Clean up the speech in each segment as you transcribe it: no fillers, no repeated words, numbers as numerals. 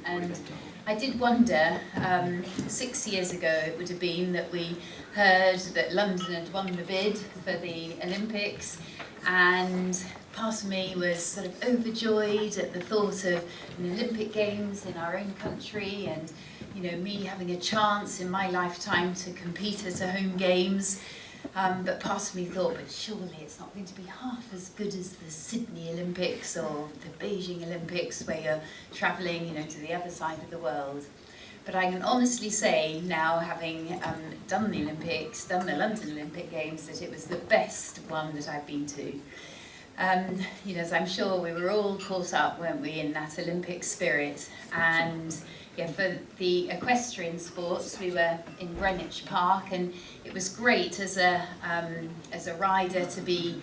And I did wonder, 6 years ago it would have been, that we heard that London had won the bid for the Olympics, and part of me was sort of overjoyed at the thought of an Olympic Games in our own country, and me having a chance in my lifetime to compete at a home games. But part of me thought, but surely it's not going to be half as good as the Sydney Olympics or the Beijing Olympics, where you're travelling, to the other side of the world. But I can honestly say now, having done the Olympics, done the London Olympic Games, that it was the best one that I've been to. As I'm sure we were all caught up, weren't we, in that Olympic spirit. And yeah, for the equestrian sports, we were in Greenwich Park, and it was great as a rider to be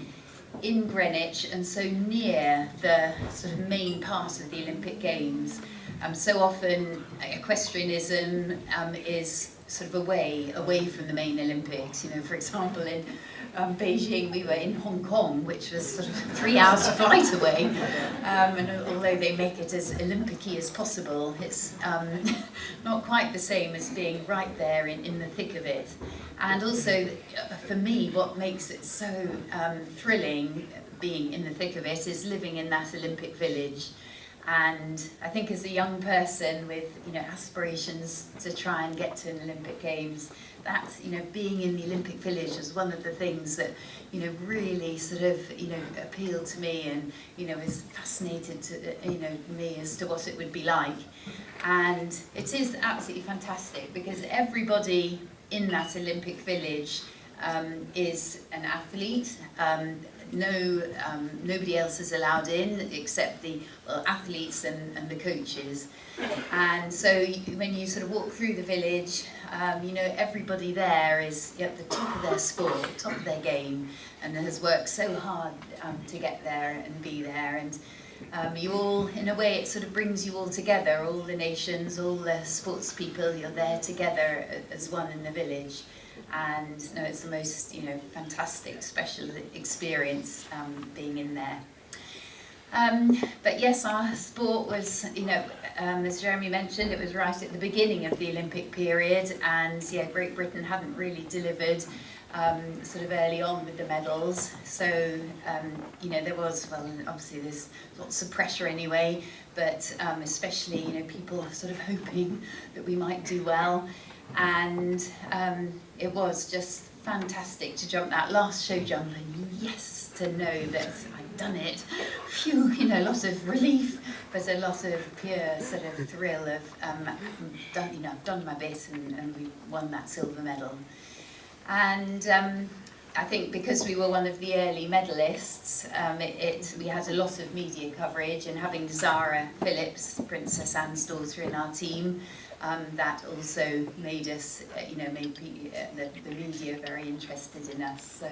in Greenwich and so near the sort of main part of the Olympic Games. So often equestrianism is sort of away from the main Olympics. For example, in Beijing, we were in Hong Kong, which was sort of 3 hours flight away. And although they make it as Olympic-y as possible, it's not quite the same as being right there in the thick of it. And also, for me, what makes it so thrilling, being in the thick of it, is living in that Olympic village. And I think as a young person with aspirations to try and get to an Olympic Games, that being in the Olympic Village was one of the things that really sort of appealed to me, and was fascinated to me as to what it would be like. And it is absolutely fantastic, because everybody in that Olympic Village is an athlete. Nobody else is allowed in except the athletes and the coaches. And so when you sort of walk through the village, everybody there is at the top of their sport, top of their game, and has worked so hard to get there and be there. And you all, in a way, it sort of brings you all together, all the nations, all the sports people, you're there together as one in the village. And it's the most fantastic, special experience being in there. But yes, our sport was, as Jeremy mentioned, it was right at the beginning of the Olympic period, and Great Britain hadn't really delivered sort of early on with the medals. So there was, obviously there's lots of pressure anyway, but especially people sort of hoping that we might do well. And it was just fantastic to jump that last show jump, and yes, to know that I'd done it. Phew, a lot of relief, but a lot of pure sort of thrill of I've done my bit, and we won that silver medal. And I think because we were one of the early medalists, we had a lot of media coverage, and having Zara Phillips, Princess Anne's daughter, in our team, that also made us, made the media very interested in us. So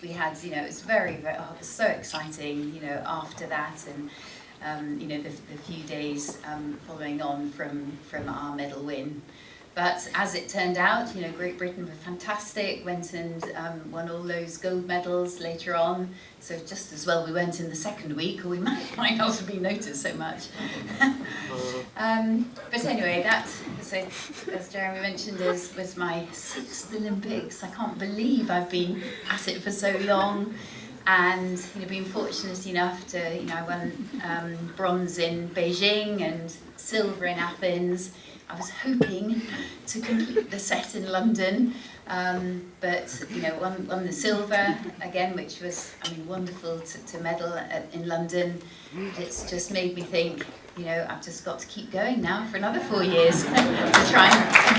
we had, it was very, very, it was so exciting, after that, and the few days following on from our medal win. But as it turned out, Great Britain were fantastic, went and won all those gold medals later on. So just as well we weren't in the second week, or we might not have been noticed so much. But anyway, that, so, as Jeremy mentioned, was my 6th Olympics. I can't believe I've been at it for so long. And been fortunate enough to, I won bronze in Beijing and silver in Athens. I was hoping to complete the set in London, but won the silver again, which was wonderful to medal in London. It's just made me think, I've just got to keep going now for another 4 years to try and